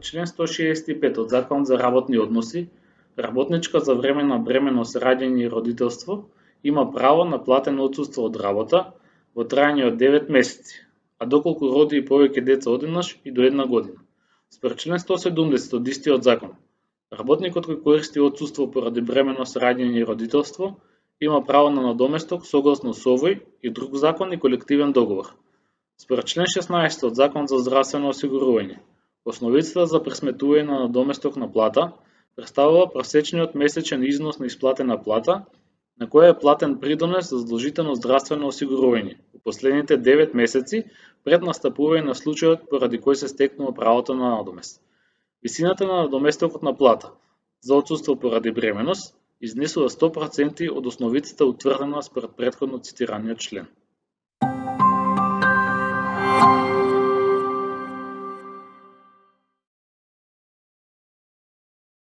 член 165 од Законот за работни односи, работничка за време на бременост, раѓање и родителство има право на платено отсуство од работа во траење од 9 месеци, а доколку роди и повеќе деца одеднаш и до 1 година. Според член 170 од истиот закон, работникот кој користи отсуство поради бременост, раѓање и родителство има право на надоместок согласно со овој и друг закон и колективен договор. Според член 16 од Закон за здравствено осигурување, основицата за пресметување на надоместок на плата представува просечниот месечен износ на исплатена плата на која е платен придонес за задолжително здравствено осигурување во последните 9 месеци пред настапување на случајот поради кој се стекнува правото на надомест. Висината на надоместокот на плата за отсуство поради бременост изнесува 100% од основицата утврдена според претходно цитираниот член.